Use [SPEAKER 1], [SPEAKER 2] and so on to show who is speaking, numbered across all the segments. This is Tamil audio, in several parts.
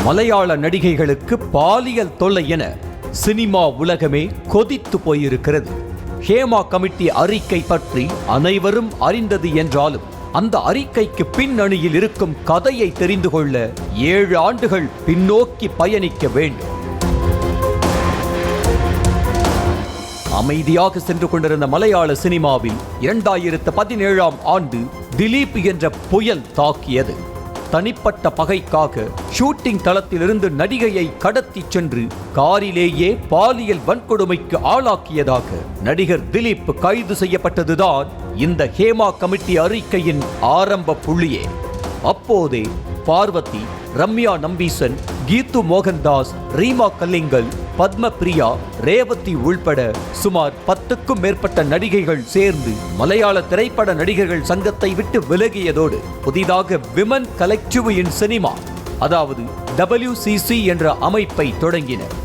[SPEAKER 1] மலையாள நடிகைகளுக்கு பாலியல் தொல்லை என சினிமா உலகமே கொதித்து போயிருக்கிறது. ஹேமா கமிட்டி அறிக்கை பற்றி அனைவரும் அறிந்தது என்றாலும் அந்த அறிக்கைக்கு பின்னணியில் இருக்கும் கதையை தெரிந்து கொள்ள 7 ஆண்டுகள் பின்னோக்கி பயணிக்க வேண்டும். அமைதியாக சென்று கொண்டிருந்த மலையாள சினிமாவில் 2017ஆம் ஆண்டு திலீப் என்ற புயல் தாக்கியது. தனிப்பட்ட பகைக்காக ஷூட்டிங் தளத்திலிருந்து நடிகையை கடத்தி சென்று காரிலேயே பாலியல் வன்கொடுமைக்கு ஆளாக்கியதாக நடிகர் திலீப் கைது செய்யப்பட்டதுதான் இந்த ஹேமா கமிட்டி அறிக்கையின் ஆரம்ப புள்ளியே. அப்போதே பார்வதி, ரம்யா நம்பீசன், கீத்து மோகன்தாஸ், ரீமா கல்லிங்கல், பத்ம பிரியா, ரேவதி உள்பட சுமார் 10க்கும் மேற்பட்ட நடிகைகள் சேர்ந்து மலையாள திரைப்பட நடிகர்கள் சங்கத்தை விட்டு விலகியதோடு புதிதாக விமன் கலெக்டிவ் இன் சினிமா, அதாவது WCC என்ற அமைப்பை தொடங்கினர்.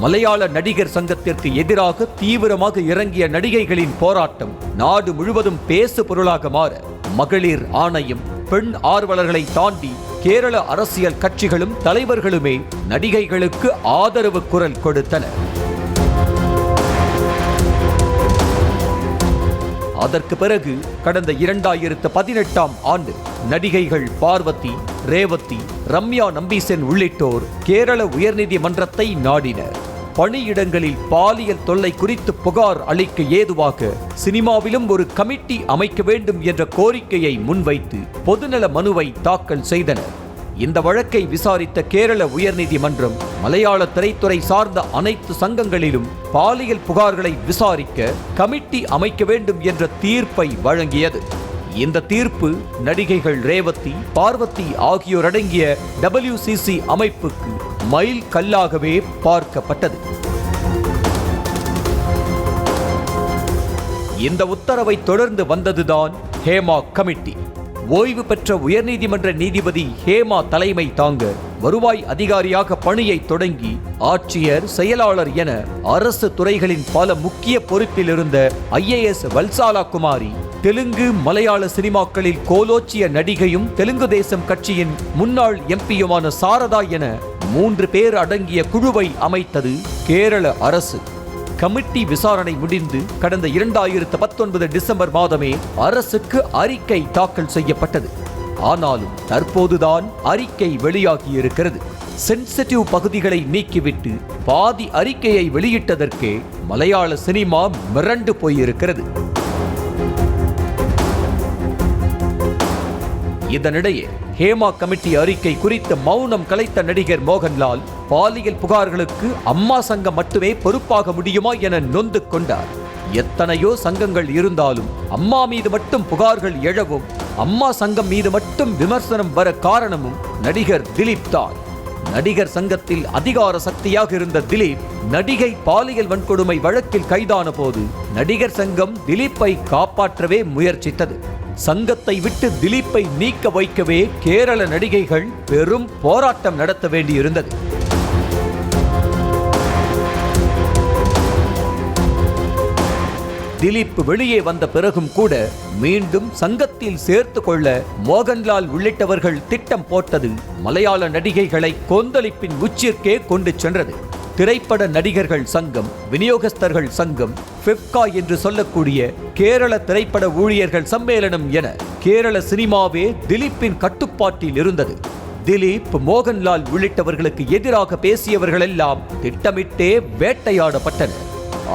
[SPEAKER 1] மலையாள நடிகர் சங்கத்திற்கு எதிராக தீவிரமாக இறங்கிய நடிகைகளின் போராட்டம் நாடு முழுவதும் பேசு பொருளாக மாற மகளிர் ஆணையம், பெண் ஆர்வலர்களை தாண்டி கேரள அரசியல் கட்சிகளும் தலைவர்களுமே நடிகைகளுக்கு ஆதரவு குரல் கொடுத்தனர். அதற்கு பிறகு கடந்த 2018ஆம் ஆண்டு நடிகைகள் பார்வதி, ரேவதி, ரம்யா நம்பீசன் உள்ளிட்டோர் கேரள உயர்நீதிமன்றத்தை நாடினர். பணியிடங்களில் பாலியல் தொல்லை குறித்து புகார் அளிக்க ஏதுவாக சினிமாவிலும் ஒரு கமிட்டி அமைக்க வேண்டும் என்ற கோரிக்கையை முன்வைத்து பொதுநல மனுவை தாக்கல் செய்தனர். இந்த வழக்கை விசாரித்த கேரள உயர்நீதிமன்றம் மலையாள திரைத்துறை சார்ந்த அனைத்து சங்கங்களிலும் பாலியல் புகார்களை விசாரிக்க கமிட்டி அமைக்க வேண்டும் என்ற தீர்ப்பை வழங்கியது. இந்த தீர்ப்பு நடிகைகள் ரேவதி, பார்வதி ஆகியோர் அடங்கிய WCC அமைப்புக்கு மைல் கல்லாகவே பார்க்கப்பட்டது. இந்த உத்தரவை தொடர்ந்து வந்ததுதான் ஹேமா கமிட்டி. ஓய்வு பெற்ற உயர்நீதிமன்ற நீதிபதி ஹேமா தலைமை தாங்க வருவாய் அதிகாரியாக பணியை தொடங்கி ஆட்சியர், செயலாளர் என அரசு துறைகளின் பல முக்கிய பொறுப்பில் இருந்த IAS வல்சாலா குமாரி, தெலுங்கு மலையாள சினிமாக்களில் கோலோச்சிய நடிகையும் தெலுங்கு தேசம் கட்சியின் முன்னாள் MPயுமான சாரதா என 3 பேர் அடங்கிய குழுவை அமைத்தது கேரள அரசு. கமிட்டி விசாரணை முடிந்து கடந்த 2019 டிசம்பர் மாதமே அரசுக்கு அறிக்கை தாக்கல் செய்யப்பட்டது. ஆனாலும் தற்போதுதான் அறிக்கை வெளியாகியிருக்கிறது. சென்சிட்டிவ் பகுதிகளை நீக்கிவிட்டு பாதி அறிக்கையை வெளியிட்டதற்கே மலையாள சினிமா மிரண்டு போயிருக்கிறது. இதனிடையே ஹேமா கமிட்டி அறிக்கை குறித்து மௌனம் கலைத்த நடிகர் மோகன்லால் பாலியல் புகார்களுக்கு அம்மா சங்கம் மட்டுமே பொறுப்பாக முடியுமா என நொந்து கொண்டார். எத்தனையோ சங்கங்கள் இருந்தாலும் அம்மா மீது மட்டும் புகார்கள் எழவும் அம்மா சங்கம் மீது மட்டும் விமர்சனம் வர காரணமும் நடிகர் திலீப் தான். நடிகர் சங்கத்தில் அதிகார சக்தியாக இருந்த திலீப் நடிகை பாலியல் வன்கொடுமை வழக்கில் கைதான போது நடிகர் சங்கம் திலீப்பை காப்பாற்றவே முயற்சித்தது. சங்கத்தை விட்டு திலீப்பை நீக்க வைக்கவே கேரள நடிகைகள் பெரும் போராட்டம் நடத்த வேண்டியிருந்தது. திலீப் வெளியே வந்த பிறகும் கூட மீண்டும் சங்கத்தில் சேர்த்து கொள்ள மோகன்லால் உள்ளிட்டவர்கள் திட்டம் போட்டது மலையாள நடிகைகளை கொந்தளிப்பின் உச்சிற்கே கொண்டு சென்றது. திரைப்பட நடிகர்கள் சங்கம், விநியோகஸ்தர்கள் சங்கம், FIFCA என்று சொல்லக்கூடிய கேரள திரைப்பட ஊழியர்கள் சம்மேளனம் என கேரள சினிமாவே திலீப்பின் கட்டுப்பாட்டில் இருந்தது. திலீப், மோகன்லால் உள்ளிட்டவர்களுக்கு எதிராக பேசியவர்கள் எல்லாம் திட்டமிட்டே வேட்டையாடப்பட்டனர்.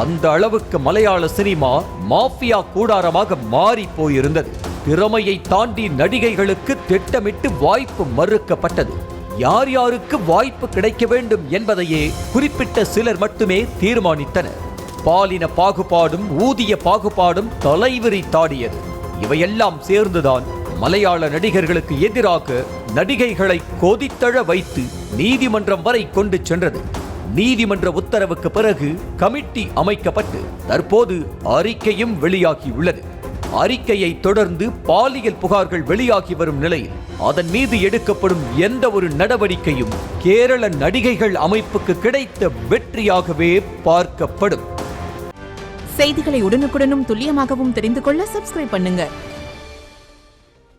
[SPEAKER 1] அந்த அளவுக்கு மலையாள சினிமா மாஃபியா கூடாரமாக மாறி போயிருந்தது. திறமையை தாண்டி நடிகைகளுக்கு திட்டமிட்டு வாய்ப்பு மறுக்கப்பட்டது. யார் யாருக்கு வாய்ப்பு கிடைக்க வேண்டும் என்பதையே குறிப்பிட்ட சிலர் மட்டுமே தீர்மானித்தனர். பாலின பாகுபாடும் ஊதிய பாகுபாடும் தலைவிரி தாடியது. இவையெல்லாம் சேர்ந்துதான் மலையாள நடிகர்களுக்கு எதிராக நடிகைகளை கொதித்தழ வைத்து நீதிமன்றம் வரை கொண்டு சென்றது. நீதிமன்ற உத்தரவுக்கு பிறகு கமிட்டி அமைக்கப்பட்டு தற்போது அறிக்கையும் வெளியாகியுள்ளது. அறிக்கையை தொடர்ந்து பாலியல் புகார்கள் வெளியாகி வரும் நிலையில் அதன் மீது எடுக்கப்படும் எந்த ஒரு நடவடிக்கையும் கேரள நடிகைகள் அமைப்புக்கு கிடைத்த வெற்றியாகவே பார்க்கப்படும்.
[SPEAKER 2] செய்திகளை உடனுக்குடனும் துல்லியமாகவும் தெரிந்து கொள்ள சப்ஸ்கிரைப் பண்ணுங்க.